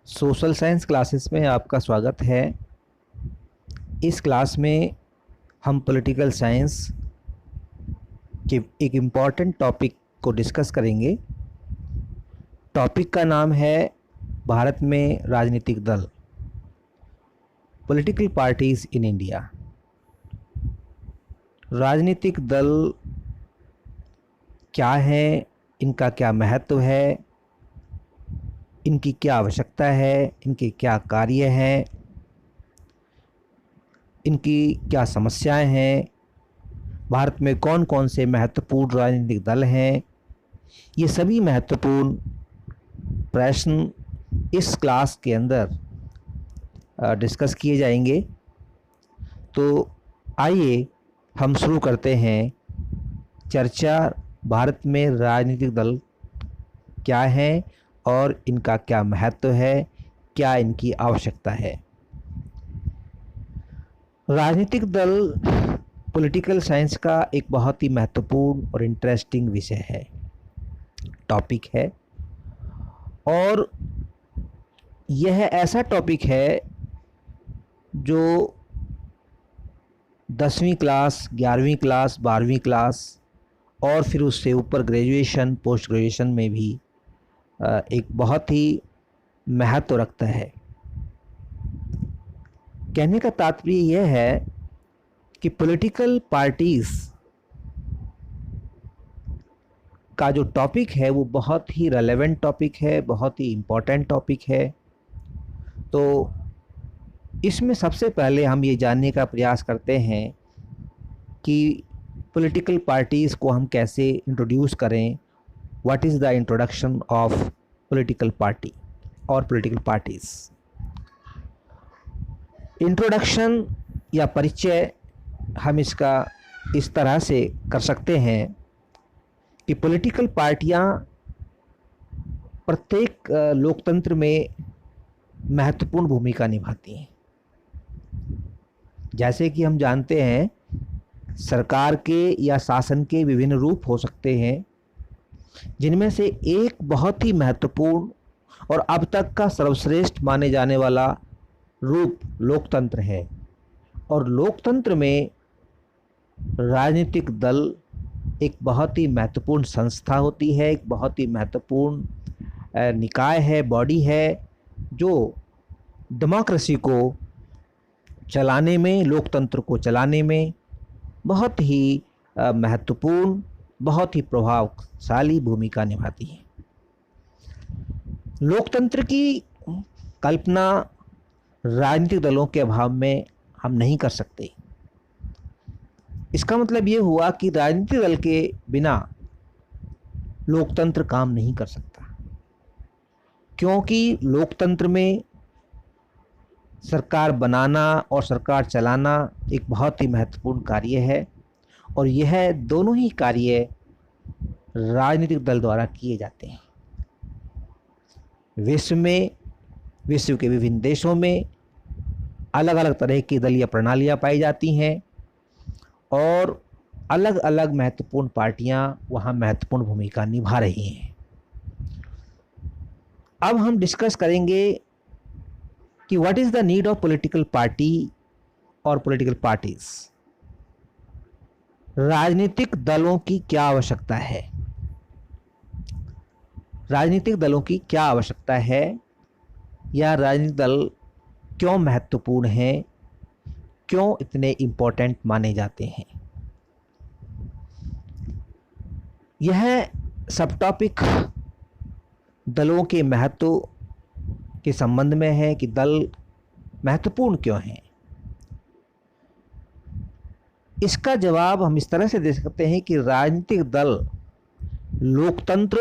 Social science classes में आपका स्वागत है। इस क्लास में हम पॉलिटिकल साइंस के एक इम्पॉर्टेंट टॉपिक को डिस्कस करेंगे। टॉपिक का नाम है भारत में राजनीतिक दल, पॉलिटिकल पार्टीज इन इंडिया। राजनीतिक दल क्या है, इनका क्या महत्व है, इनकी क्या आवश्यकता है, इनके क्या कार्य हैं, इनकी क्या समस्याएं हैं, भारत में कौन कौन से महत्वपूर्ण राजनीतिक दल हैं, ये सभी महत्वपूर्ण प्रश्न इस क्लास के अंदर डिस्कस किए जाएंगे। तो आइए हम शुरू करते हैं चर्चा। भारत में राजनीतिक दल क्या है और इनका क्या महत्व है, क्या इनकी आवश्यकता है। राजनीतिक दल पॉलिटिकल साइंस का एक बहुत ही महत्वपूर्ण और इंटरेस्टिंग विषय है, टॉपिक है। और यह ऐसा टॉपिक है जो 10वीं क्लास, 11वीं क्लास, 12वीं क्लास और फिर उससे ऊपर ग्रेजुएशन, पोस्ट ग्रेजुएशन में भी एक बहुत ही महत्व रखता है। कहने का तात्पर्य यह है कि पॉलिटिकल पार्टीज का जो टॉपिक है वो बहुत ही रेलेवेंट टॉपिक है, बहुत ही इम्पोर्टेंट टॉपिक है। तो इसमें सबसे पहले हम ये जानने का प्रयास करते हैं कि पॉलिटिकल पार्टीज़ को हम कैसे इंट्रोड्यूस करें। What is the introduction of political party और पॉलिटिकल पार्टीज़। इंट्रोडक्शन या परिचय हम इसका इस तरह से कर सकते हैं कि पॉलिटिकल पार्टियां प्रत्येक लोकतंत्र में महत्वपूर्ण भूमिका निभाती हैं। जैसे कि हम जानते हैं, सरकार के या शासन के विभिन्न रूप हो सकते हैं, जिनमें से एक बहुत ही महत्वपूर्ण और अब तक का सर्वश्रेष्ठ माने जाने वाला रूप लोकतंत्र है। और लोकतंत्र में राजनीतिक दल एक बहुत ही महत्वपूर्ण संस्था होती है, एक बहुत ही महत्वपूर्ण निकाय है, बॉडी है, जो डेमोक्रेसी को चलाने में, लोकतंत्र को चलाने में बहुत ही महत्वपूर्ण, बहुत ही प्रभावशाली भूमिका निभाती है। लोकतंत्र की कल्पना राजनीतिक दलों के अभाव में हम नहीं कर सकते। इसका मतलब ये हुआ कि राजनीतिक दल के बिना लोकतंत्र काम नहीं कर सकता, क्योंकि लोकतंत्र में सरकार बनाना और सरकार चलाना एक बहुत ही महत्वपूर्ण कार्य है। और यह दोनों ही कार्य राजनीतिक दल द्वारा किए जाते हैं। विश्व के विभिन्न देशों में अलग अलग तरह की दलीय प्रणालियां पाई जाती हैं और अलग अलग महत्वपूर्ण पार्टियां वहां महत्वपूर्ण भूमिका निभा रही हैं। अब हम डिस्कस करेंगे कि what is the need of political party और पॉलिटिकल पार्टीज। राजनीतिक दलों की क्या आवश्यकता है, राजनीतिक दलों की क्या आवश्यकता है, या राजनीतिक दल क्यों महत्वपूर्ण हैं, क्यों इतने इम्पोर्टेंट माने जाते हैं। यह सब टॉपिक दलों के महत्व के संबंध में है कि दल महत्वपूर्ण क्यों हैं। इसका जवाब हम इस तरह से दे सकते हैं कि राजनीतिक दल लोकतंत्र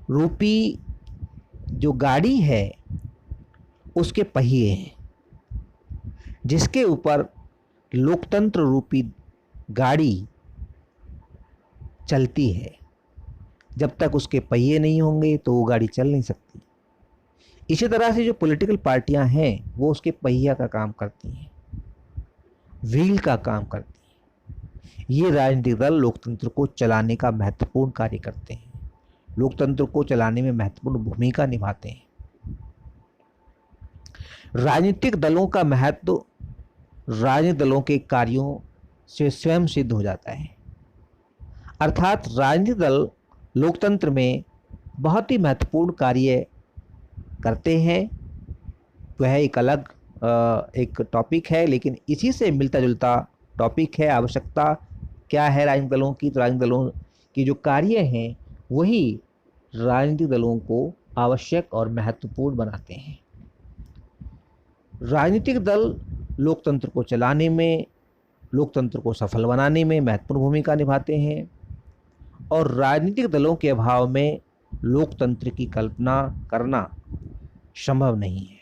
रूपी जो गाड़ी है उसके पहिए हैं, जिसके ऊपर लोकतंत्र रूपी गाड़ी चलती है। जब तक उसके पहिए नहीं होंगे तो वो गाड़ी चल नहीं सकती। इसी तरह से जो पॉलिटिकल पार्टियां हैं वो उसके पहिया का काम करती हैं, व्हील का काम करती हैं। ये राजनीतिक दल लोकतंत्र को चलाने का महत्वपूर्ण कार्य करते हैं, लोकतंत्र को चलाने में महत्वपूर्ण भूमिका निभाते हैं। राजनीतिक दलों का महत्व राजनीतिक दलों के कार्यों से स्वयं सिद्ध हो जाता है। अर्थात राजनीतिक दल लोकतंत्र में बहुत ही महत्वपूर्ण कार्य करते हैं। वह एक अलग एक टॉपिक है, लेकिन इसी से मिलता जुलता टॉपिक है आवश्यकता क्या है राजनीतिक दलों की। तो राजनीतिक दलों की जो कार्य हैं वही राजनीतिक दलों को आवश्यक और महत्वपूर्ण बनाते हैं। राजनीतिक दल लोकतंत्र को चलाने में, लोकतंत्र को सफल बनाने में महत्वपूर्ण भूमिका निभाते हैं और राजनीतिक दलों के अभाव में लोकतंत्र की कल्पना करना संभव नहीं है।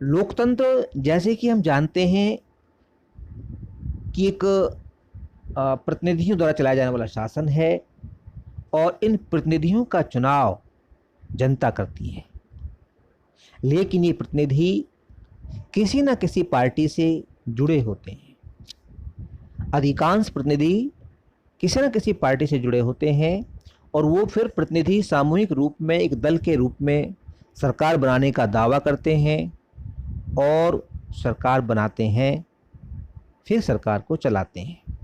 लोकतंत्र जैसे कि हम जानते हैं कि एक प्रतिनिधियों द्वारा चलाया जाने वाला शासन है और इन प्रतिनिधियों का चुनाव जनता करती है, लेकिन ये प्रतिनिधि किसी न किसी पार्टी से जुड़े होते हैं। अधिकांश प्रतिनिधि किसी न किसी पार्टी से जुड़े होते हैं और वो फिर प्रतिनिधि सामूहिक रूप में एक दल के रूप में सरकार बनाने का दावा करते हैं और सरकार बनाते हैं, फिर सरकार को चलाते हैं।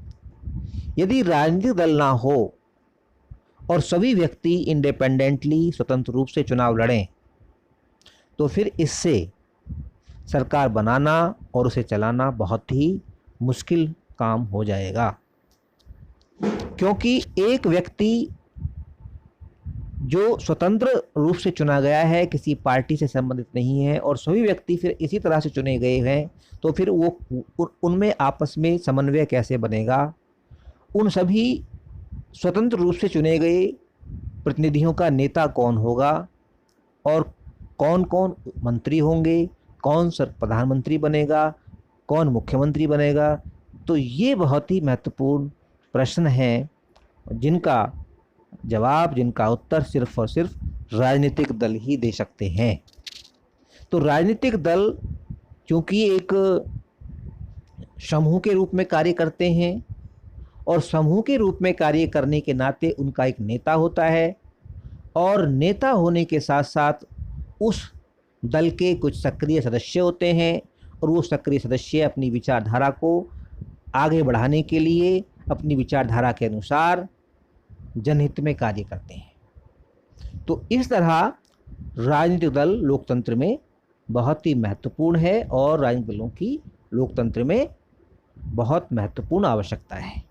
यदि राजनीतिक दल ना हो और सभी व्यक्ति इंडिपेंडेंटली स्वतंत्र रूप से चुनाव लड़ें तो फिर इससे सरकार बनाना और उसे चलाना बहुत ही मुश्किल काम हो जाएगा, क्योंकि एक व्यक्ति जो स्वतंत्र रूप से चुना गया है, किसी पार्टी से संबंधित नहीं है और सभी व्यक्ति फिर इसी तरह से चुने गए हैं, तो फिर वो उनमें आपस में समन्वय कैसे बनेगा। उन सभी स्वतंत्र रूप से चुने गए प्रतिनिधियों का नेता कौन होगा और कौन कौन मंत्री होंगे, कौन प्रधानमंत्री बनेगा, कौन मुख्यमंत्री बनेगा। तो ये बहुत ही महत्वपूर्ण प्रश्न हैं जिनका जवाब, जिनका उत्तर सिर्फ और सिर्फ राजनीतिक दल ही दे सकते हैं। तो राजनीतिक दल क्योंकि एक समूह के रूप में कार्य करते हैं और समूह के रूप में कार्य करने के नाते उनका एक नेता होता है और नेता होने के साथ साथ उस दल के कुछ सक्रिय सदस्य होते हैं और वो सक्रिय सदस्य अपनी विचारधारा को आगे बढ़ाने के लिए अपनी विचारधारा के अनुसार जनहित में कार्य करते हैं। तो इस तरह राजनीतिक दल लोकतंत्र में बहुत ही महत्वपूर्ण है और राजनीतिक दलों की लोकतंत्र में बहुत महत्वपूर्ण आवश्यकता है।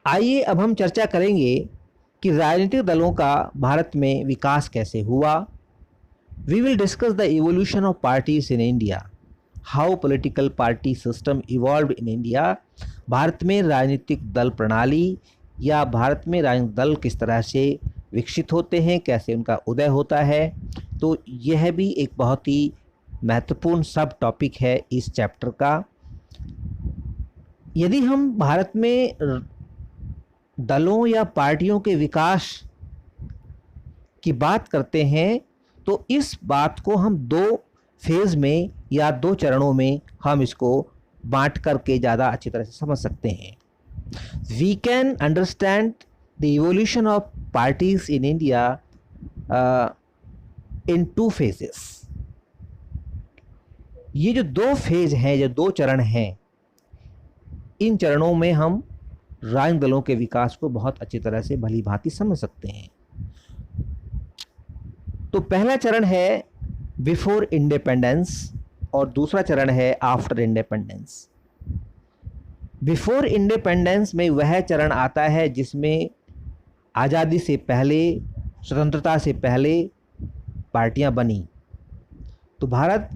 आइए अब हम चर्चा करेंगे कि राजनीतिक दलों का भारत में विकास कैसे हुआ। We will discuss the evolution of parties in India, how political party system evolved in India. भारत में राजनीतिक दल प्रणाली या भारत में राजनीतिक दल किस तरह से विकसित होते हैं, कैसे उनका उदय होता है। तो यह भी एक बहुत ही महत्वपूर्ण सब टॉपिक है इस चैप्टर का। यदि हम भारत में दलों या पार्टियों के विकास की बात करते हैं तो इस बात को हम दो फेज में या दो चरणों में हम इसको बांट करके ज़्यादा अच्छी तरह से समझ सकते हैं। We can understand the evolution of parties in India in two phases. ये जो दो फेज हैं, जो दो चरण हैं, इन चरणों में हम राजनीतिक दलों के विकास को बहुत अच्छी तरह से भली भांति समझ सकते हैं। तो पहला चरण है बिफोर इंडिपेंडेंस और दूसरा चरण है आफ्टर इंडिपेंडेंस। बिफोर इंडिपेंडेंस में वह चरण आता है जिसमें आज़ादी से पहले, स्वतंत्रता से पहले पार्टियां बनी। तो भारत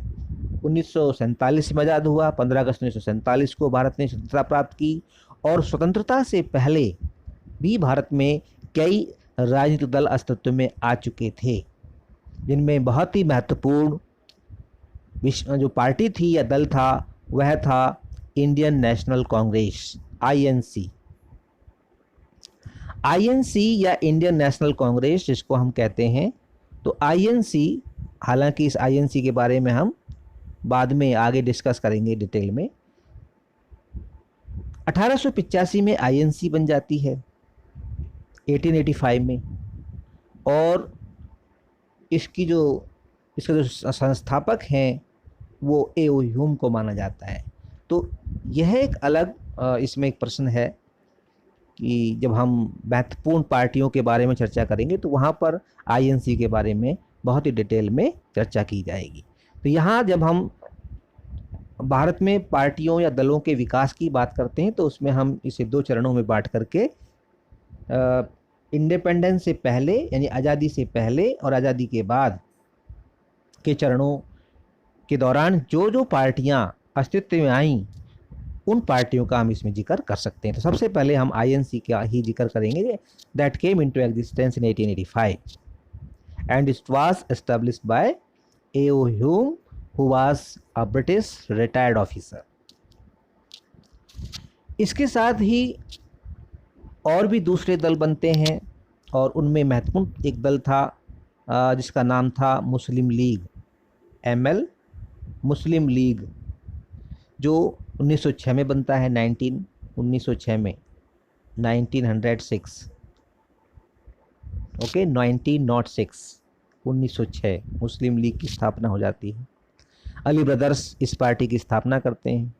1947 में आज़ाद हुआ, 15 अगस्त 1947 को भारत ने स्वतंत्रता प्राप्त की और स्वतंत्रता से पहले भी भारत में कई राजनीतिक दल अस्तित्व में आ चुके थे, जिनमें बहुत ही महत्वपूर्ण जो पार्टी थी या दल था वह था Indian national Congress, INC. INC या इंडियन नेशनल कांग्रेस जिसको हम कहते हैं। तो आईएनसी, हालांकि इस आईएनसी के बारे में हम बाद में आगे डिस्कस करेंगे डिटेल में। 1885 में आईएनसी बन जाती है, 1885 में, और इसके जो संस्थापक हैं वो ए ओ ह्यूम को माना जाता है। तो यह एक अलग इसमें एक प्रश्न है कि जब हम महत्वपूर्ण पार्टियों के बारे में चर्चा करेंगे तो वहाँ पर आईएनसी के बारे में बहुत ही डिटेल में चर्चा की जाएगी। तो यहाँ जब हम भारत में पार्टियों या दलों के विकास की बात करते हैं तो उसमें हम इसे 2 चरणों में बांट करके इंडिपेंडेंस से पहले यानी आज़ादी से पहले और आज़ादी के बाद के चरणों के दौरान जो जो पार्टियां अस्तित्व में आईं उन पार्टियों का हम इसमें जिक्र कर सकते हैं। तो सबसे पहले हम आईएनसी का ही जिक्र करेंगे, that came into existence in 1885 and it was established bye A.O.. Hume who was a British retired officer. इसके साथ ही और भी दूसरे दल बनते हैं और उनमें महत्वपूर्ण एक दल था जिसका नाम था मुस्लिम लीग, ML मुस्लिम लीग, जो 1906 में बनता है। 1906 में 1906 ओके 1906 मुस्लिम लीग की स्थापना हो जाती है। अली ब्रदर्स इस पार्टी की स्थापना करते हैं।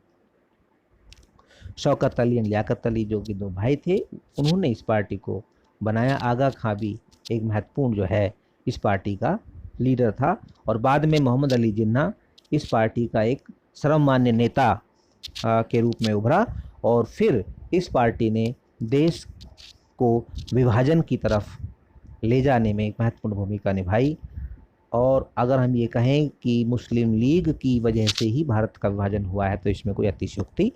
शौकत अली और लियाकत अली जो कि 2 भाई थे, उन्होंने इस पार्टी को बनाया। आगा खां भी एक महत्वपूर्ण जो है इस पार्टी का लीडर था और बाद में मोहम्मद अली जिन्ना इस पार्टी का एक सर्वमान्य नेता के रूप में उभरा और फिर इस पार्टी ने देश को विभाजन की तरफ ले जाने में एक महत्वपूर्ण भूमिका निभाई। और अगर हम ये कहें कि मुस्लिम लीग की वजह से ही भारत का विभाजन हुआ है तो इसमें कोई अतिशयोक्ति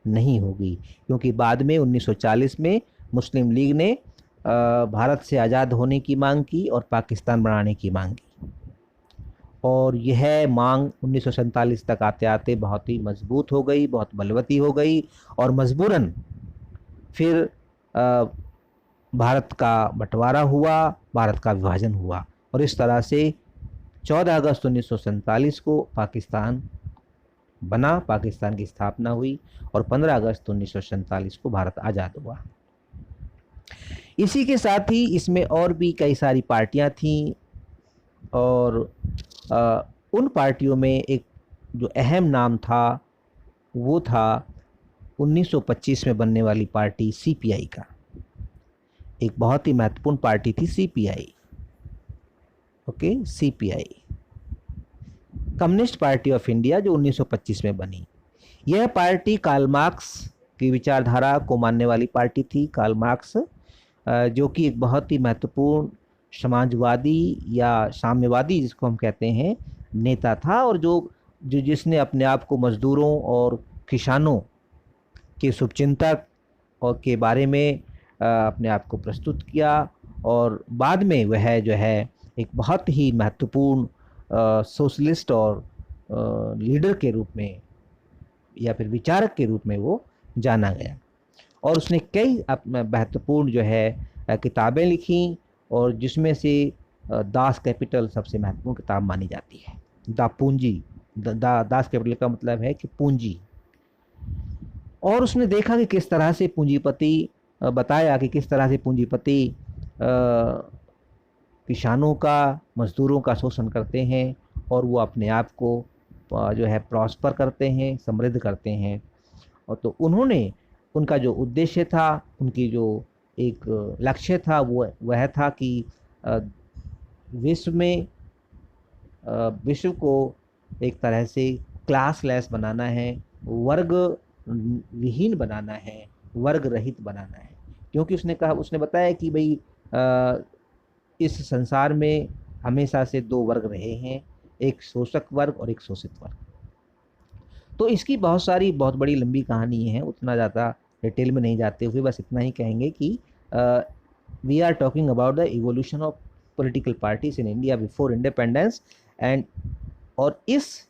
नहीं होगी, क्योंकि बाद में 1940 में मुस्लिम लीग ने भारत से आज़ाद होने की मांग की और पाकिस्तान बनाने की मांग की और यह मांग 1947 तक आते आते बहुत ही मजबूत हो गई, बहुत बलवती हो गई और मजबूरन फिर भारत का बंटवारा हुआ, भारत का विभाजन हुआ और इस तरह से 14 अगस्त 1947 को पाकिस्तान बना, पाकिस्तान की स्थापना हुई और 15 अगस्त 1947 को भारत आज़ाद हुआ। इसी के साथ ही इसमें और भी कई सारी पार्टियां थीं और उन पार्टियों में एक जो अहम नाम था वो था 1925 में बनने वाली पार्टी CPI का। एक बहुत ही महत्वपूर्ण पार्टी थी CPI, okay CPI, communist party of India, जो 1925 में बनी। यह पार्टी कार्ल मार्क्स की विचारधारा को मानने वाली पार्टी थी। कार्ल मार्क्स जो कि एक बहुत ही महत्वपूर्ण समाजवादी या साम्यवादी जिसको हम कहते हैं नेता था और जिसने अपने आप को मजदूरों और किसानों के शुभचिंतक और के बारे में अपने आप को प्रस्तुत किया और बाद में वह जो है एक बहुत ही महत्वपूर्ण सोशलिस्ट और लीडर के रूप में या फिर विचारक के रूप में वो जाना गया और उसने कई महत्वपूर्ण जो है किताबें लिखी और जिसमें से दास कैपिटल सबसे महत्वपूर्ण किताब मानी जाती है। दास कैपिटल का मतलब है कि पूंजी। और उसने देखा कि किस तरह से पूंजीपति बताया कि किस तरह से पूंजीपति किसानों का, मजदूरों का शोषण करते हैं और वो अपने आप को जो है प्रॉस्पर करते हैं, समृद्ध करते हैं। और तो उन्होंने उनका जो उद्देश्य था, उनकी जो एक लक्ष्य था वो वह था कि विश्व को एक तरह से क्लासलेस बनाना है, वर्ग विहीन बनाना है, वर्ग रहित बनाना है। क्योंकि उसने बताया कि भाई इस संसार में हमेशा से 2 वर्ग रहे हैं, एक शोषक वर्ग और एक शोषित वर्ग। तो इसकी बहुत बड़ी लंबी कहानी है, उतना ज़्यादा डिटेल में नहीं जाते हुए बस इतना ही कहेंगे कि we are talking about the evolution of political parties in India before independence and और इस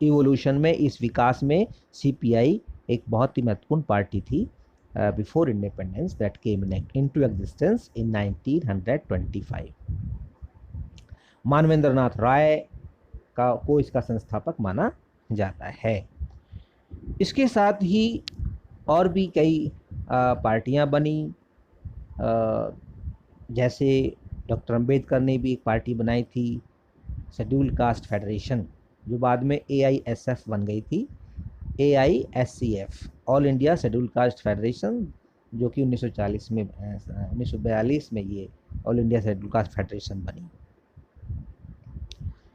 इवोल्यूशन में, इस विकास में CPI एक बहुत ही महत्वपूर्ण पार्टी थी before independence that came into existence in 1925। Manvendra Nath Roy को इसका संस्थापक माना जाता है। इसके साथ ही और भी कई पार्टियां बनी, जैसे डॉक्टर अंबेडकर ने भी एक पार्टी बनाई थी, शेड्यूल कास्ट फेडरेशन, जो बाद में AISF बन गई थी, AISCF, all India schedule caste federation, जो कि 1942 में ये all India schedule caste federation बनी।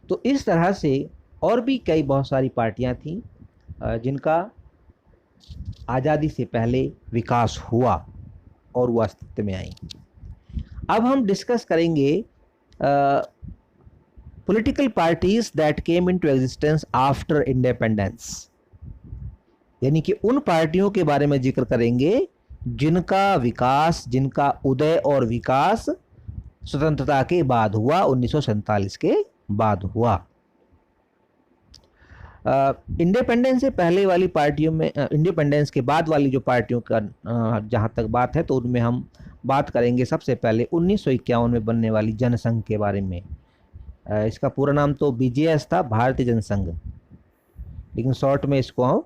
तो इस तरह से और भी कई बहुत सारी पार्टियां थीं जिनका आज़ादी से पहले विकास हुआ और वो अस्तित्व में आई। अब हम डिस्कस करेंगे political parties that came into existence after independence, यानी कि उन पार्टियों के बारे में जिक्र करेंगे जिनका विकास, जिनका उदय और विकास स्वतंत्रता के बाद हुआ, 1947 के बाद हुआ। इंडिपेंडेंस से पहले वाली पार्टियों में, इंडिपेंडेंस के बाद वाली जो पार्टियों का जहाँ तक बात है, तो उनमें हम बात करेंगे सबसे पहले 1951 में बनने वाली जनसंघ के बारे में। इसका पूरा नाम तो BJS था, भारतीय जनसंघ, लेकिन शॉर्ट में इसको हम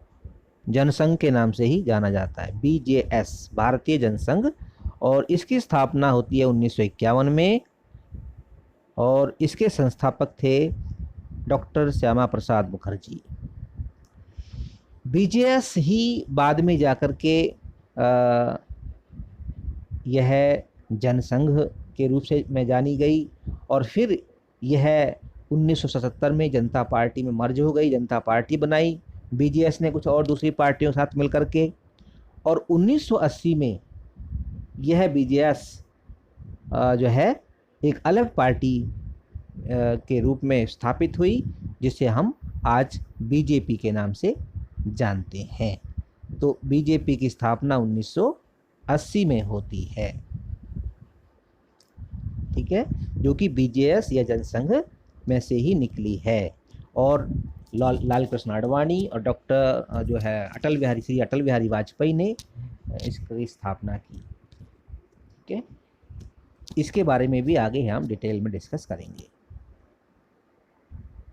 जनसंघ के नाम से ही जाना जाता है, BJS, भारतीय जनसंघ। और इसकी स्थापना होती है 1951 में, और इसके संस्थापक थे डॉक्टर श्यामा प्रसाद मुखर्जी। BJS ही बाद में जाकर के यह जनसंघ के रूप से में जानी गई, और फिर यह 1977 में जनता पार्टी में मर्ज हो गई, जनता पार्टी बनाई BJS ने कुछ और दूसरी पार्टियों के साथ मिलकर के, और 1980 में यह BJS जो है एक अलग पार्टी के रूप में स्थापित हुई, जिसे हम आज BJP के नाम से जानते हैं। तो BJP की स्थापना 1980 में होती है, ठीक है, जो कि BJS या जनसंघ में से ही निकली है। और लाल कृष्ण आडवाणी और डॉक्टर जो है श्री अटल बिहारी वाजपेयी ने इसकी स्थापना की, ठीक है। इसके बारे में भी आगे हम डिटेल में डिस्कस करेंगे।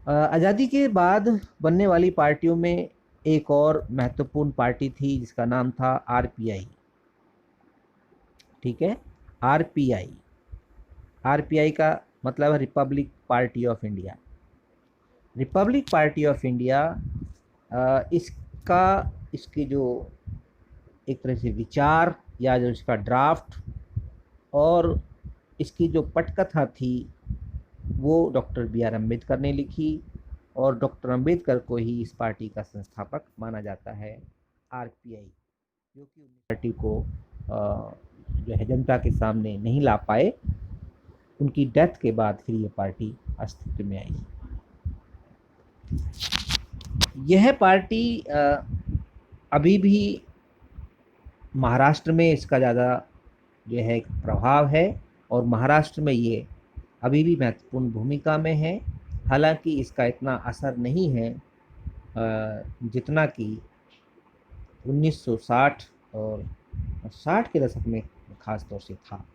आज़ादी के बाद बनने वाली पार्टियों में एक और महत्वपूर्ण पार्टी थी जिसका नाम था RPI, ठीक है। RPI का मतलब है Republic party of India. Republic party of India इसके जो एक तरह से विचार या जो इसका ड्राफ्ट और इसकी जो पटकथा थी, वो डॉक्टर BR अम्बेडकर ने लिखी, और डॉक्टर अम्बेडकर को ही इस पार्टी का संस्थापक माना जाता है। RPI जो कि पार्टी को जो है जनता के सामने नहीं ला पाए, उनकी डेथ के बाद फिर ये पार्टी अस्तित्व में आई। यह पार्टी अभी भी महाराष्ट्र में इसका ज़्यादा जो है प्रभाव है, और महाराष्ट्र में ये अभी भी महत्वपूर्ण भूमिका में है। हालांकि इसका इतना असर नहीं है जितना कि 1960 और 60 के दशक में खास तौर से था।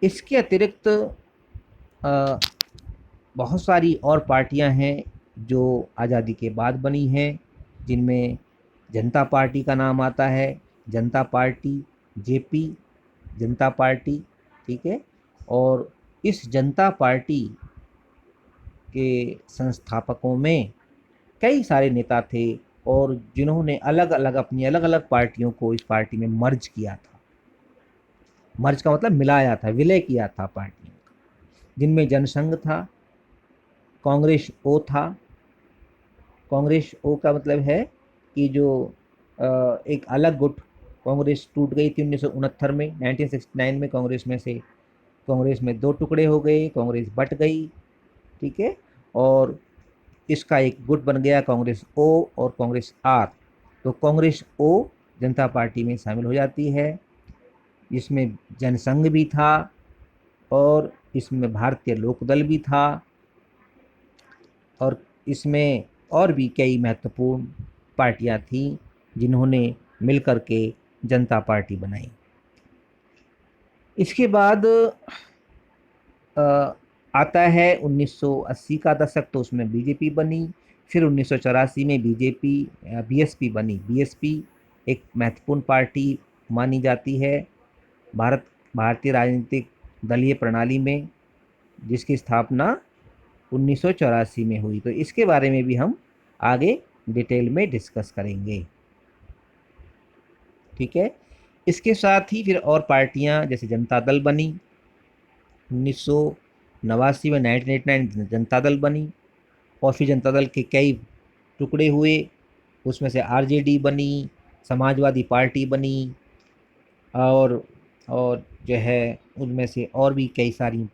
इसके अतिरिक्त बहुत सारी और पार्टियां हैं जो आज़ादी के बाद बनी हैं, जिनमें जनता पार्टी का नाम आता है, जनता पार्टी, JP जनता पार्टी, ठीक है। और इस जनता पार्टी के संस्थापकों में कई सारे नेता थे, और जिन्होंने अलग अलग पार्टियों को इस पार्टी में मर्ज किया था। मर्ज का मतलब मिलाया था, विलय किया था पार्टियों का, जिनमें जनसंघ था, कांग्रेस O था। कांग्रेस O का मतलब है कि जो एक अलग गुट, कांग्रेस टूट गई थी 1969 में, 1969 में कांग्रेस में 2 टुकड़े हो गए, कांग्रेस बट गई, ठीक है। और इसका एक गुट बन गया कांग्रेस O और कांग्रेस R। तो कांग्रेस O जनता पार्टी में शामिल हो जाती है। इसमें जनसंघ भी था, और इसमें भारतीय लोकदल भी था, और इसमें और भी कई महत्वपूर्ण पार्टियां थीं जिन्होंने मिलकर के जनता पार्टी बनाई। इसके बाद आता है 1980 का दशक, तो उसमें BJP बनी। फिर 1984 में BSP बनी। BSP एक महत्वपूर्ण पार्टी मानी जाती है, भारत भारतीय राजनीतिक दलीय प्रणाली में, जिसकी स्थापना 1984 में हुई। तो इसके बारे में भी हम आगे डिटेल में डिस्कस करेंगे। ठीक है। इसके साथ ही फिर और पार्टियां जैसे जनता दल बनी 1989 में, 1989 जनता दल बनी, और फिर जनता दल के कई टुकड़े हुए, उसमें से आरजेडी बनी, समाजवादी पार्टी बनी, और जो है उनमें से और भी कई सारी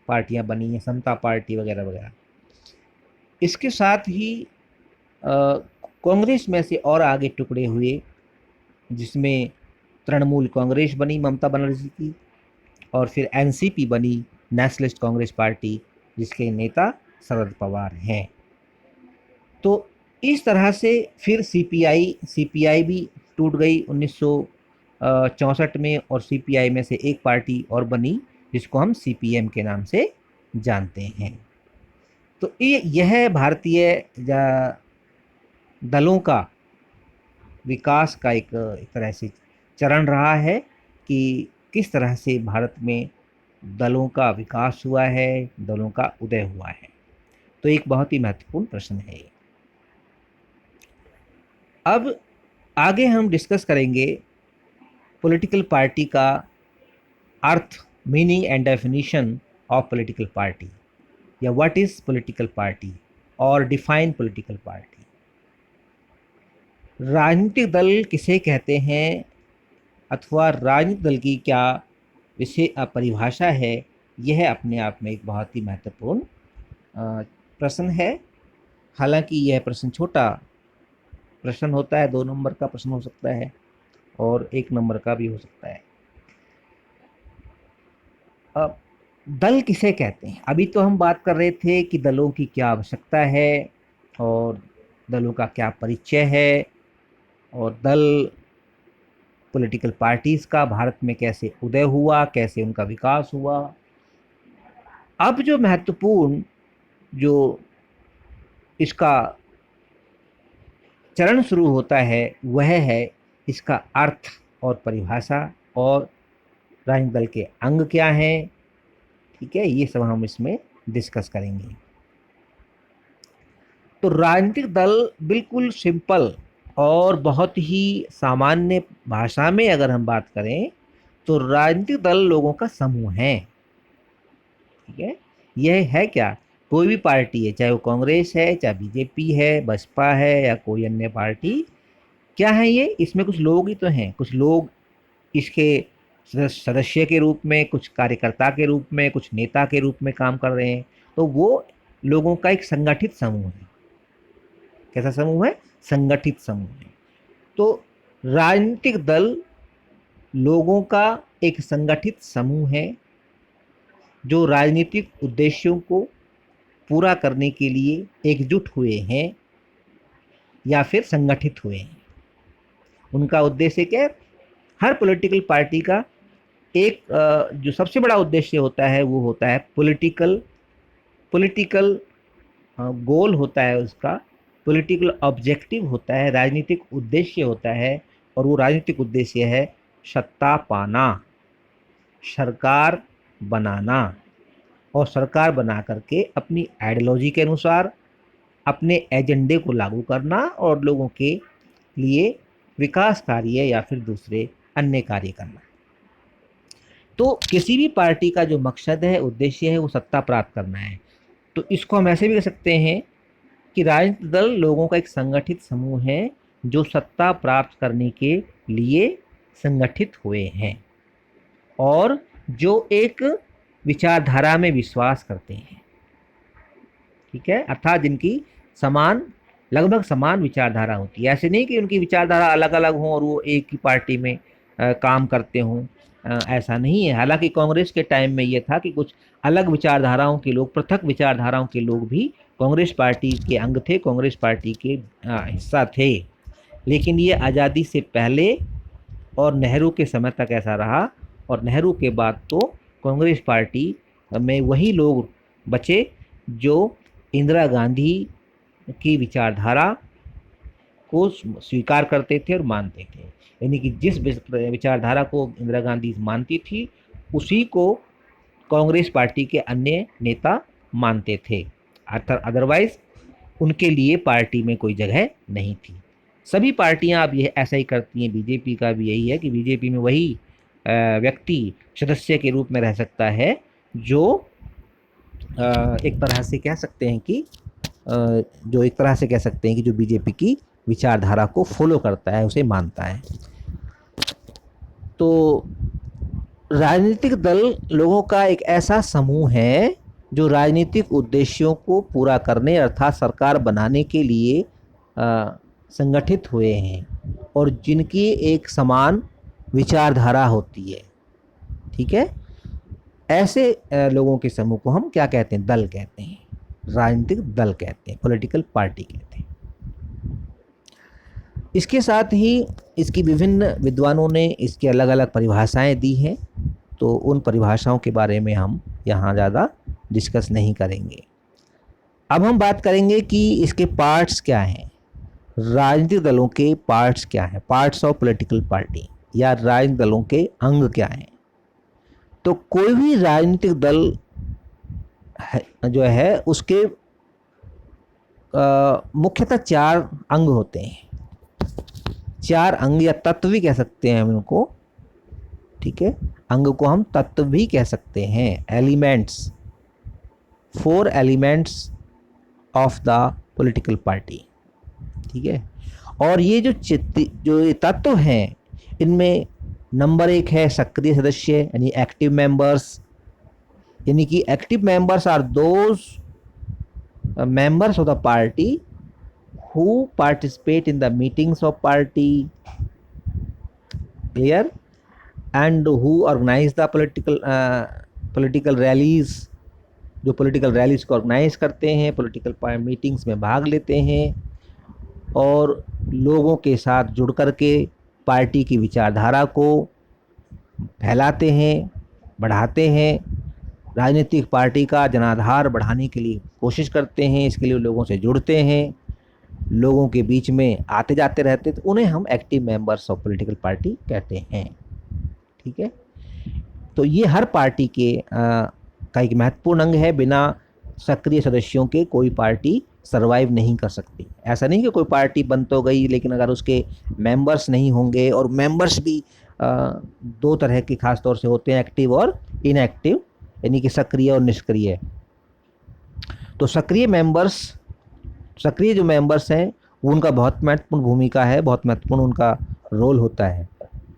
पार्टियां बनी हैं, समता पार्टी वगैरह वगैरह। इसके साथ ही कांग्रेस में से और आगे टुकड़े हुए, जिसमें तृणमूल कांग्रेस बनी ममता बनर्जी की, और फिर एनसीपी बनी, नेशनलिस्ट कांग्रेस पार्टी, जिसके नेता शरद पवार हैं। तो इस तरह से फिर सीपीआई भी टूट गई 1964 में, और सीपीआई में से एक पार्टी और बनी जिसको हम सीपीएम के नाम से जानते हैं। तो यह भारतीय दलों का विकास का एक तरह से चरण रहा है कि किस तरह से भारत में दलों का विकास हुआ है, दलों का उदय हुआ है। तो एक बहुत ही महत्वपूर्ण प्रश्न है ये। अब आगे हम डिस्कस करेंगे पॉलिटिकल पार्टी का अर्थ, meaning and definition of political party, या व्हाट इज पॉलिटिकल पार्टी और डिफाइन पॉलिटिकल पार्टी। राजनीतिक दल किसे कहते हैं, अथवा राजनीतिक दल की क्या विषय परिभाषा है, यह अपने आप में एक बहुत ही महत्वपूर्ण प्रश्न है। हालांकि यह प्रश्न छोटा प्रश्न होता है, 2 नंबर का प्रश्न हो सकता है और 1 नंबर का भी हो सकता है। अब दल किसे कहते हैं, अभी तो हम बात कर रहे थे कि दलों की क्या आवश्यकता है और दलों का क्या परिचय है, और दल पॉलिटिकल पार्टीज का भारत में कैसे उदय हुआ, कैसे उनका विकास हुआ। अब जो महत्वपूर्ण जो इसका चरण शुरू होता है वह है इसका अर्थ और परिभाषा, और राजनीतिक दल के अंग क्या हैं। ठीक है, ये सब हम इसमें डिस्कस करेंगे। तो राजनीतिक दल बिल्कुल सिंपल और बहुत ही सामान्य भाषा में अगर हम बात करें तो राजनीतिक दल लोगों का समूह है। ठीक है, यह है क्या, कोई भी पार्टी है, चाहे वो कांग्रेस है, चाहे बीजेपी है, बसपा है, या कोई अन्य पार्टी, क्या है ये, इसमें कुछ लोग ही तो हैं, कुछ लोग इसके सदस्य के रूप में, कुछ कार्यकर्ता के रूप में, कुछ नेता के रूप में काम कर रहे हैं। तो वो लोगों का एक संगठित समूह है। कैसा समूह है, संगठित समूह है। तो राजनीतिक दल लोगों का एक संगठित समूह है जो राजनीतिक उद्देश्यों को पूरा करने के लिए एकजुट हुए हैं या फिर संगठित हुए हैं। उनका उद्देश्य क्या है, हर पॉलिटिकल पार्टी का एक जो सबसे बड़ा उद्देश्य होता है वो होता है पॉलिटिकल गोल होता है, उसका पॉलिटिकल ऑब्जेक्टिव होता है, राजनीतिक उद्देश्य होता है, और वो राजनीतिक उद्देश्य है सत्ता पाना, सरकार बनाना, और सरकार बना करके अपनी आइडियोलॉजी के अनुसार अपने एजेंडे को लागू करना और लोगों के लिए विकास कार्य या फिर दूसरे अन्य कार्य करना। तो किसी भी पार्टी का जो मकसद है, उद्देश्य है, वो सत्ता प्राप्त करना है। तो इसको हम ऐसे भी कह सकते हैं कि राजनीतिक दल लोगों का एक संगठित समूह है जो सत्ता प्राप्त करने के लिए संगठित हुए हैं और जो एक विचारधारा में विश्वास करते हैं। ठीक है, अर्थात जिनकी लगभग समान विचारधारा होती है। ऐसे नहीं कि उनकी विचारधारा अलग अलग हों और वो एक ही पार्टी में काम करते हों, ऐसा नहीं है। हालांकि कांग्रेस के टाइम में ये था कि कुछ अलग विचारधाराओं के लोग, पृथक विचारधाराओं के लोग भी कांग्रेस पार्टी के अंग थे, कांग्रेस पार्टी के हिस्सा थे। लेकिन ये आज़ादी से पहले और नेहरू के समय तक ऐसा रहा, और नेहरू के बाद तो कांग्रेस पार्टी में वही लोग बचे जो इंदिरा गांधी की विचारधारा को स्वीकार करते थे और मानते थे। यानी कि जिस विचारधारा को इंदिरा गांधी मानती थी उसी को कांग्रेस पार्टी के अन्य नेता मानते थे, अदरवाइज उनके लिए पार्टी में कोई जगह नहीं थी। सभी पार्टियां अब यह ऐसा ही करती हैं। बीजेपी का भी यही है कि बीजेपी में वही व्यक्ति सदस्य के रूप में रह सकता है जो एक तरह से कह सकते हैं कि जो बीजेपी की विचारधारा को फॉलो करता है, उसे मानता है। तो राजनीतिक दल लोगों का एक ऐसा समूह है जो राजनीतिक उद्देश्यों को पूरा करने अर्थात सरकार बनाने के लिए संगठित हुए हैं और जिनकी एक समान विचारधारा होती है। ठीक है, ऐसे लोगों के समूह को हम क्या कहते हैं? दल कहते हैं, राजनीतिक दल कहते हैं, पॉलिटिकल पार्टी कहते हैं। इसके साथ ही इसकी विभिन्न विद्वानों ने इसकी अलग अलग परिभाषाएं दी हैं, तो उन परिभाषाओं के बारे में हम यहाँ ज़्यादा डिस्कस नहीं करेंगे। अब हम बात करेंगे कि इसके पार्ट्स क्या हैं, राजनीतिक दलों के पार्ट्स क्या हैं, पार्ट्स ऑफ पॉलिटिकल पार्टी, या राजनीतिक दलों के अंग क्या हैं। तो कोई भी राजनीतिक दल जो है उसके मुख्यतः 4 अंग होते हैं, 4 अंग या तत्व भी कह सकते हैं हम इनको। ठीक है, अंग को हम तत्व भी कह सकते हैं, elements, 4 elements of the political party. ठीक है, और ये जो ये तत्व हैं इनमें नंबर 1 है सक्रिय सदस्य यानी एक्टिव मेंबर्स, यानी कि active members are those members of the party who participate in the meetings of party, clear, and who organize the political rallies, जो political rallies को organize करते हैं, political meetings में भाग लेते हैं और लोगों के साथ जुड़ कर के पार्टी की विचारधारा को फैलाते हैं, बढ़ाते हैं, राजनीतिक पार्टी का जनाधार बढ़ाने के लिए कोशिश करते हैं, इसके लिए लोगों से जुड़ते हैं, लोगों के बीच में आते जाते रहते, तो उन्हें हम active members of political party कहते हैं। ठीक है, तो ये हर पार्टी के का एक महत्वपूर्ण अंग है। बिना सक्रिय सदस्यों के कोई पार्टी सरवाइव नहीं कर सकती। ऐसा नहीं कि कोई पार्टी बन तो गई लेकिन अगर उसके मेंबर्स नहीं होंगे, और मेंबर्स भी 2 तरह के खास तौर से होते हैं, एक्टिव और इनएक्टिव, यानी कि सक्रिय और निष्क्रिय। तो सक्रिय जो मेंबर्स हैं वो उनका बहुत महत्वपूर्ण भूमिका है, बहुत महत्वपूर्ण उनका रोल होता है,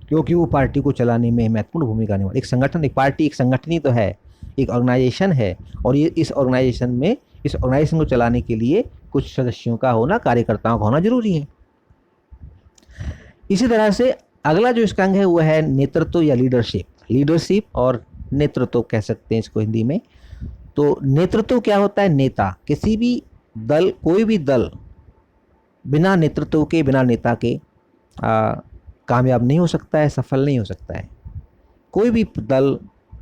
क्योंकि वो पार्टी को चलाने में महत्वपूर्ण भूमिका निभाते। एक संगठन, एक पार्टी एक संगठन ही तो है, एक ऑर्गेनाइजेशन है, और ये इस ऑर्गेनाइजेशन को चलाने के लिए कुछ सदस्यों का होना, कार्यकर्ताओं का होना जरूरी है। इसी तरह से अगला जो इसका अंग है वो है नेतृत्व या लीडरशिप और नेतृत्व कह सकते हैं इसको हिंदी में। तो नेतृत्व क्या होता है? नेता। किसी भी दल, कोई भी दल बिना नेतृत्व के, बिना नेता के कामयाब नहीं हो सकता है, सफल नहीं हो सकता है। कोई भी दल,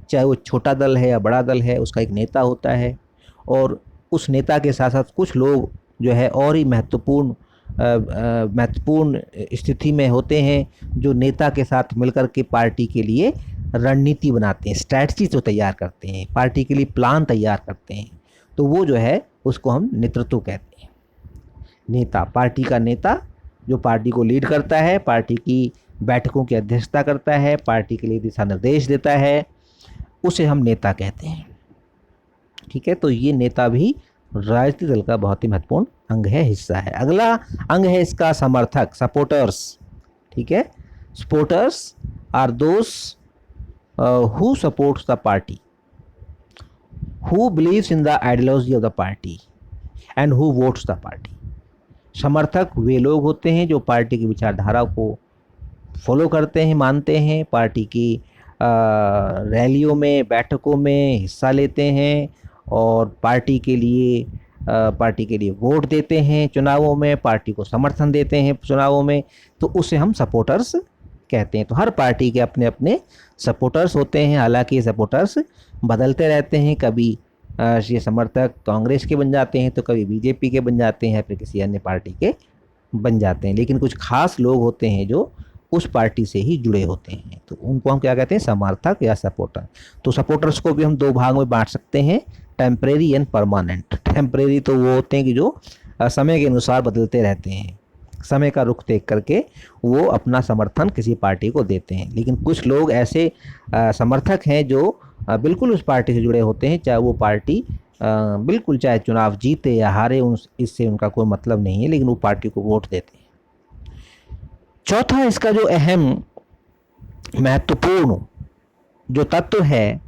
चाहे वो छोटा दल है या बड़ा दल है, उसका एक नेता होता है, और उस नेता के साथ साथ कुछ लोग जो है और ही महत्वपूर्ण स्थिति में होते हैं, जो नेता के साथ मिलकर के पार्टी के लिए रणनीति बनाते हैं, स्ट्रैटेजी तो तैयार करते हैं, पार्टी के लिए प्लान तैयार करते हैं। तो वो जो है उसको हम नेतृत्व कहते हैं। नेता, पार्टी का नेता जो पार्टी को लीड करता है, पार्टी की बैठकों की अध्यक्षता करता है, पार्टी के लिए दिशा निर्देश देता है, उसे हम नेता कहते हैं। ठीक है, तो ये नेता भी राजनीतिक दल का बहुत ही महत्वपूर्ण अंग है, हिस्सा है। अगला अंग है इसका समर्थक, सपोर्टर्स। ठीक है, supporters are those who supports the party, who believes in the ideology of the party and who votes the party। समर्थक वे लोग होते हैं जो पार्टी की विचारधारा को फॉलो करते हैं, मानते हैं, पार्टी की रैलियों में, बैठकों में हिस्सा लेते हैं और पार्टी के लिए वोट देते हैं चुनावों में, पार्टी को समर्थन देते हैं चुनावों में, तो उसे हम सपोर्टर्स कहते हैं। तो हर पार्टी के अपने अपने सपोर्टर्स होते हैं, हालांकि ये सपोर्टर्स बदलते रहते हैं, कभी ये समर्थक कांग्रेस के बन जाते हैं, तो कभी बीजेपी के बन जाते हैं, फिर किसी अन्य पार्टी के बन जाते हैं, लेकिन कुछ खास लोग होते हैं जो उस पार्टी से ही जुड़े होते हैं, तो उनको हम क्या कहते हैं, समर्थक या सपोर्टर। तो सपोर्टर्स को भी हम दो भाग में बांट सकते हैं, टेम्परेरी एंड परमानेंट। टेम्परेरी तो वो होते हैं कि जो समय के अनुसार बदलते रहते हैं, समय का रुख देख करके वो अपना समर्थन किसी पार्टी को देते हैं। लेकिन कुछ लोग ऐसे समर्थक हैं जो बिल्कुल उस पार्टी से जुड़े होते हैं, चाहे वो पार्टी बिल्कुल चाहे चुनाव जीते या हारे, इससे उनका कोई मतलब नहीं है, लेकिन वो पार्टी को वोट देते हैं। चौथा इसका जो अहम महत्वपूर्ण जो तत्व है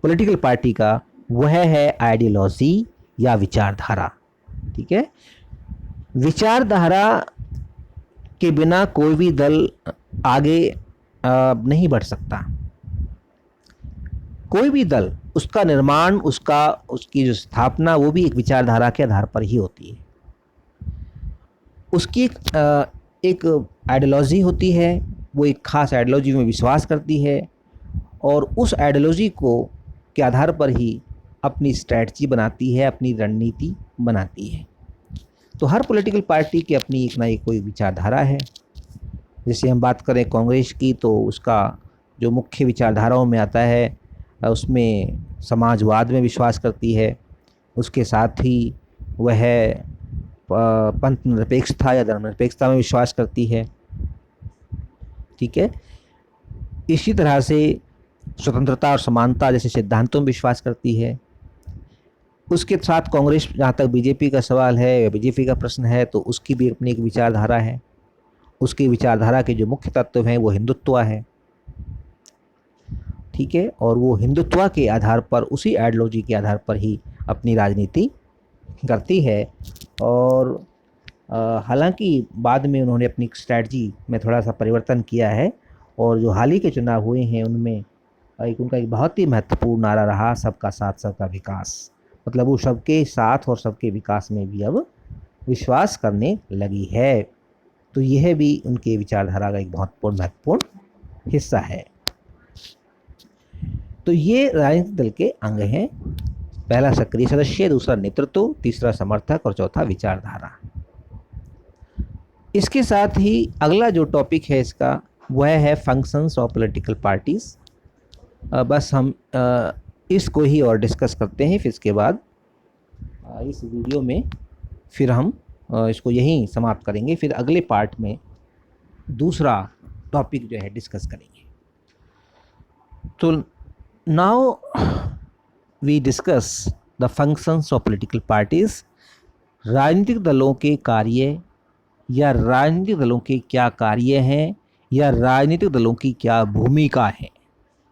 पॉलिटिकल पार्टी का, वह है आइडियोलॉजी या विचारधारा। ठीक है, विचारधारा के बिना कोई भी दल आगे नहीं बढ़ सकता। कोई भी दल, उसका निर्माण, उसकी जो स्थापना, वो भी एक विचारधारा के आधार पर ही होती है। उसकी एक आइडियोलॉजी होती है, वो एक खास आइडियोलॉजी में विश्वास करती है और उस आइडियोलॉजी के आधार पर ही अपनी स्ट्रैटेजी बनाती है, अपनी रणनीति बनाती है। तो हर पॉलिटिकल पार्टी की अपनी एक ना एक कोई विचारधारा है। जैसे हम बात करें कांग्रेस की, तो उसका जो मुख्य विचारधाराओं में आता है, उसमें समाजवाद में विश्वास करती है, उसके साथ ही वह पंथ निरपेक्षता या धर्मनिरपेक्षता में विश्वास करती है। ठीक है, इसी तरह से स्वतंत्रता और समानता जैसे सिद्धांतों में विश्वास करती है। उसके साथ कांग्रेस, जहाँ तक बीजेपी का सवाल है, बीजेपी का प्रश्न है, तो उसकी भी अपनी एक विचारधारा है। उसकी विचारधारा के जो मुख्य तत्व हैं वो हिंदुत्व है। ठीक है, और वो हिंदुत्व के आधार पर, उसी आइडियोलॉजी के आधार पर ही अपनी राजनीति करती है। और हालांकि बाद में उन्होंने अपनी स्ट्रैटेजी में थोड़ा सा परिवर्तन किया है, और जो हाल ही के चुनाव हुए हैं उनमें उनका एक बहुत ही महत्वपूर्ण नारा रहा, सबका साथ सबका विकास। मतलब वो सबके साथ और सबके विकास में भी अब विश्वास करने लगी है। तो यह भी उनके विचारधारा का एक बहुत महत्वपूर्ण हिस्सा है। तो ये राजनीतिक दल के अंग हैं, पहला सक्रिय सदस्य, दूसरा नेतृत्व, तीसरा समर्थक और चौथा विचारधारा। इसके साथ ही अगला जो टॉपिक है इसका, वह है फंक्शंस ऑफ पॉलिटिकल पार्टीज। बस हम इसको ही और डिस्कस करते हैं, फिर इसके बाद इस वीडियो में फिर हम इसको यहीं समाप्त करेंगे। फिर अगले पार्ट में दूसरा टॉपिक जो है डिस्कस करेंगे। तो now we discuss the functions of political parties. राजनीतिक दलों के कार्य, या राजनीतिक दलों के क्या कार्य हैं, या राजनीतिक दलों की क्या भूमिका है।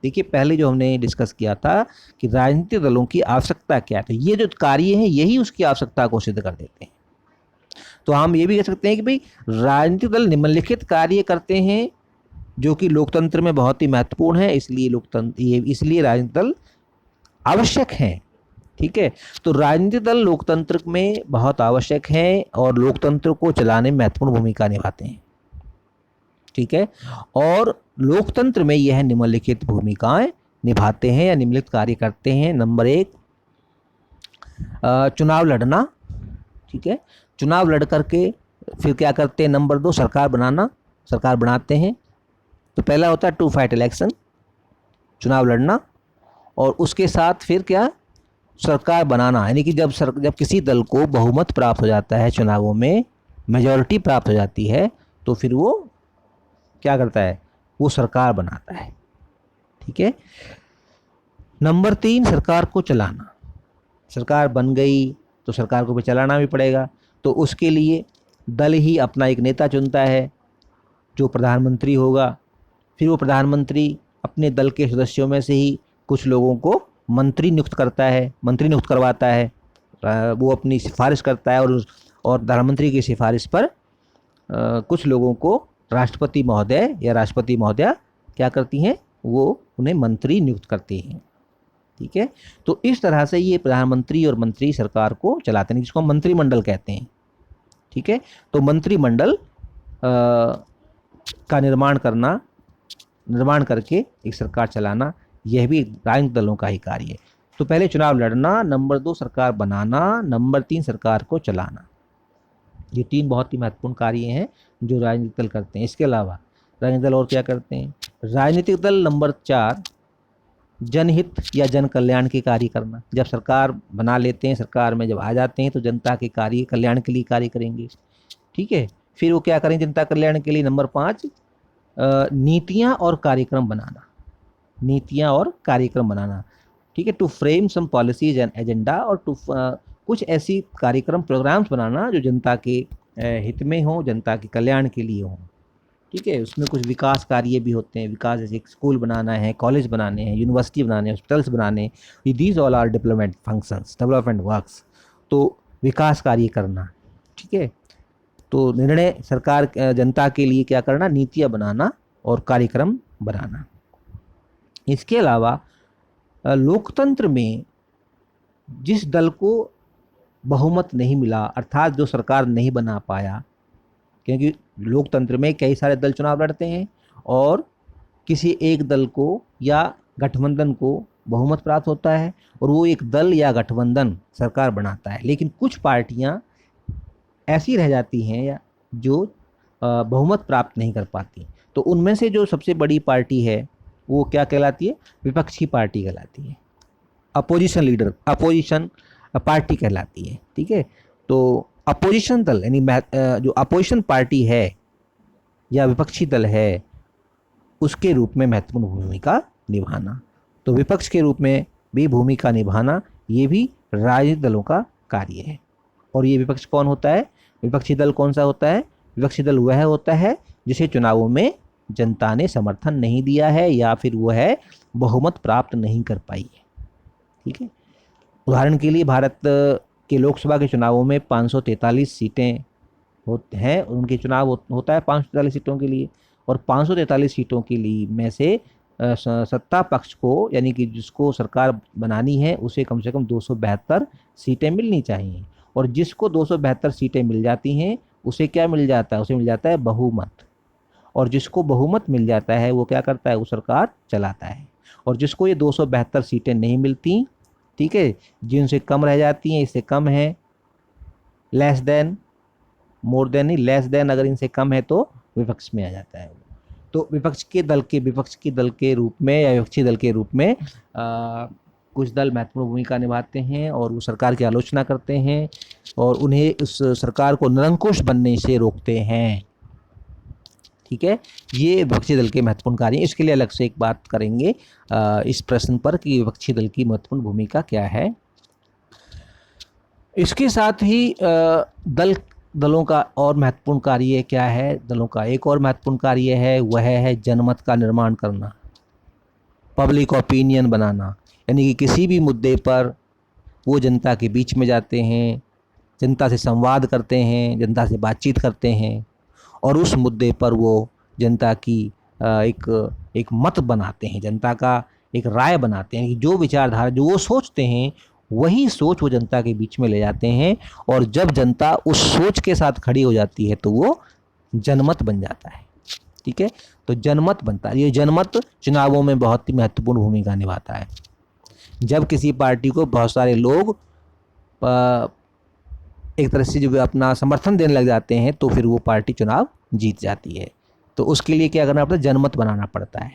देखिए, पहले जो हमने डिस्कस किया था कि राजनीतिक दलों की आवश्यकता क्या है, तो ये जो कार्य हैं यही उसकी आवश्यकता को सिद्ध कर देते हैं। तो हम ये भी कह सकते हैं कि भाई राजनीतिक दल निम्नलिखित कार्य करते हैं जो कि लोकतंत्र में बहुत ही महत्वपूर्ण है, इसलिए राजनीतिक दल आवश्यक हैं। ठीक है, तो राजनीतिक दल लोकतंत्र में बहुत आवश्यक हैं और लोकतंत्र को चलाने में महत्वपूर्ण भूमिका निभाते हैं। ठीक है, और लोकतंत्र में यह निम्नलिखित भूमिकाएं निभाते हैं या निम्नलिखित कार्य करते हैं। नंबर 1, चुनाव लड़ना। ठीक है, चुनाव लड़ करके फिर क्या करते हैं, नंबर 2, सरकार बनाते हैं। तो पहला होता है टू फाइट इलेक्शन, चुनाव लड़ना, और उसके साथ फिर क्या, सरकार बनाना। यानी कि जब किसी दल को बहुमत प्राप्त हो जाता है, चुनावों में मेजॉरिटी प्राप्त हो जाती है, तो फिर वो क्या करता है, वो सरकार बनाता है। ठीक है, नंबर 3, सरकार को चलाना। सरकार बन गई तो सरकार को भी चलाना भी पड़ेगा, तो उसके लिए दल ही अपना एक नेता चुनता है जो प्रधानमंत्री होगा। फिर वो प्रधानमंत्री अपने दल के सदस्यों में से ही कुछ लोगों को मंत्री नियुक्त करवाता है। वो अपनी सिफारिश करता है, और प्रधानमंत्री की सिफारिश पर कुछ लोगों को राष्ट्रपति महोदय या राष्ट्रपति महोदया क्या करती हैं, वो उन्हें मंत्री नियुक्त करती हैं। ठीक है, तो इस तरह से ये प्रधानमंत्री और मंत्री सरकार को चलाते हैं, जिसको हम मंत्रिमंडल कहते हैं। ठीक है, तो मंत्रिमंडल का निर्माण करके एक सरकार चलाना, यह भी राजनीतिक दलों का ही कार्य है। तो पहले चुनाव लड़ना, नंबर 2 सरकार बनाना, नंबर 3 सरकार को चलाना। ये 3 बहुत ही महत्वपूर्ण कार्य हैं जो राजनीतिक दल करते हैं। इसके अलावा राजनीतिक दल और क्या करते हैं? राजनीतिक दल नंबर 4, जनहित या जन कल्याण के कार्य करना। जब सरकार बना लेते हैं, सरकार में जब आ जाते हैं तो जनता के कार्य कल्याण के लिए कार्य करेंगे। ठीक है, फिर वो क्या करेंगे जनता कल्याण के लिए? नंबर 5, नीतियाँ और कार्यक्रम बनाना। नीतियाँ और कार्यक्रम बनाना, ठीक है, to frame some policies and agenda, और टू कुछ ऐसी कार्यक्रम प्रोग्राम्स बनाना जो जनता के हित में हो, जनता के कल्याण के लिए हो। ठीक है, उसमें कुछ विकास कार्य भी होते हैं। विकास जैसे स्कूल बनाना है, कॉलेज बनाने हैं, यूनिवर्सिटी बनाने हैं, हॉस्पिटल्स बनाने, these all are development functions, development works. तो विकास कार्य करना। ठीक है, तो निर्णय सरकार जनता के लिए क्या करना? नीतियाँ बनाना और कार्यक्रम बनाना। इसके अलावा लोकतंत्र में जिस दल को बहुमत नहीं मिला, अर्थात जो सरकार नहीं बना पाया, क्योंकि लोकतंत्र में कई सारे दल चुनाव लड़ते हैं और किसी एक दल को या गठबंधन को बहुमत प्राप्त होता है और वो एक दल या गठबंधन सरकार बनाता है। लेकिन कुछ पार्टियां ऐसी रह जाती हैं या जो बहुमत प्राप्त नहीं कर पाती। तो उनमें से जो सबसे बड़ी पार्टी है वो क्या कहलाती है? विपक्षी पार्टी कहलाती है। अपोजिशन लीडर, अपोजिशन पार्टी कहलाती है। ठीक है, तो अपोजिशन दल यानी जो अपोजिशन पार्टी है या विपक्षी दल है, उसके रूप में महत्वपूर्ण भूमिका निभाना। तो विपक्ष के रूप में भी भूमिका निभाना ये भी राजनीतिक दलों का कार्य है। और ये विपक्ष कौन होता है? विपक्षी दल कौन सा होता है? विपक्षी दल वह होता है जिसे चुनावों में जनता ने समर्थन नहीं दिया है या फिर वह बहुमत प्राप्त नहीं कर पाई है। ठीक है, उदाहरण के लिए भारत के लोकसभा के चुनावों में 543 सीटें होते हैं, उनके चुनाव होता है 543 सीटों के लिए, और 543 सीटों के लिए में से सत्ता पक्ष को यानी कि जिसको सरकार बनानी है उसे कम से कम 272 सीटें मिलनी चाहिए, और जिसको 272 सीटें मिल जाती हैं उसे क्या मिल जाता है? उसे मिल जाता है बहुमत। और जिसको बहुमत मिल जाता है वो क्या करता है? वो सरकार चलाता है। और जिसको ये 272 सीटें नहीं मिलती, ठीक है, जिनसे कम रह जाती हैं, इससे कम है, लेस देन, मोर देन नहीं, लेस देन अगर इनसे कम है तो विपक्ष में आ जाता है। तो विपक्ष के दल के रूप में या विपक्षी दल के रूप में कुछ दल महत्वपूर्ण भूमिका निभाते हैं और वो सरकार की आलोचना करते हैं और उन्हें उस सरकार को निरंकुश बनने से रोकते हैं। ठीक है, ये विपक्षी दल के महत्वपूर्ण कार्य हैं। इसके लिए अलग से एक बात करेंगे इस प्रश्न पर कि विपक्षी दल की महत्वपूर्ण भूमिका क्या है। इसके साथ ही दलों का और महत्वपूर्ण कार्य क्या है? दलों का एक और महत्वपूर्ण कार्य है, वह है जनमत का निर्माण करना, पब्लिक ओपिनियन बनाना। यानी कि किसी भी मुद्दे पर वो जनता के बीच में जाते हैं, जनता से संवाद करते हैं, जनता से बातचीत करते हैं और उस मुद्दे पर वो जनता की एक मत बनाते हैं, जनता का एक राय बनाते हैं कि जो विचारधारा जो वो सोचते हैं वही सोच वो जनता के बीच में ले जाते हैं, और जब जनता उस सोच के साथ खड़ी हो जाती है तो वो जनमत बन जाता है। ठीक है, तो जनमत बनता है। ये जनमत चुनावों में बहुत ही महत्वपूर्ण भूमिका निभाता है। जब किसी पार्टी को बहुत सारे लोग एक तरह से जो अपना समर्थन देने लग जाते हैं तो फिर वो पार्टी चुनाव जीत जाती है। तो उसके लिए क्या करना पड़ता है? जनमत बनाना पड़ता है।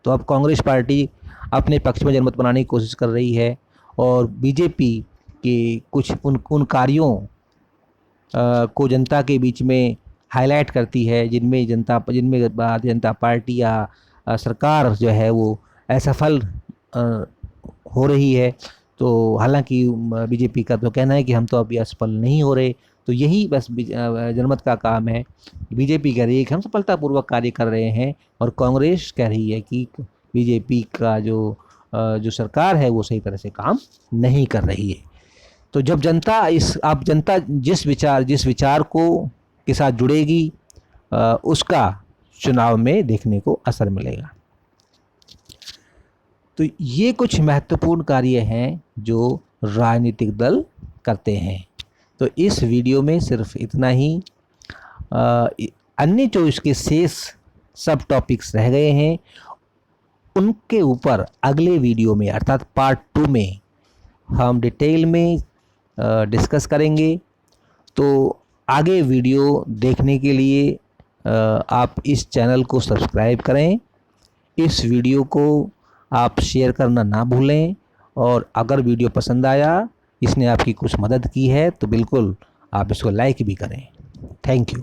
तो अब कांग्रेस पार्टी अपने पक्ष में जनमत बनाने की कोशिश कर रही है और बीजेपी के कुछ उन कार्यों को जनता के बीच में हाईलाइट करती है जिनमें भारतीय जनता पार्टी या सरकार जो है वो असफल हो रही है। तो हालांकि बीजेपी का तो कहना है कि हम तो अभी असफल नहीं हो रहे। तो यही बस जनमत का काम है। बीजेपी कह रही है कि हम सफलतापूर्वक कार्य कर रहे हैं और कांग्रेस कह रही है कि बीजेपी का जो सरकार है वो सही तरह से काम नहीं कर रही है। तो जब जनता जिस विचार को के साथ जुड़ेगी उसका चुनाव में देखने को असर मिलेगा। तो ये कुछ महत्वपूर्ण कार्य हैं जो राजनीतिक दल करते हैं। तो इस वीडियो में सिर्फ इतना ही। अन्य जो इसके शेष सब टॉपिक्स रह गए हैं उनके ऊपर अगले वीडियो में अर्थात पार्ट 2 में हम डिटेल में डिस्कस करेंगे। तो आगे वीडियो देखने के लिए आप इस चैनल को सब्सक्राइब करें। इस वीडियो को आप शेयर करना ना भूलें, और अगर वीडियो पसंद आया, इसने आपकी कुछ मदद की है, तो बिल्कुल आप इसको लाइक भी करें। Thank you.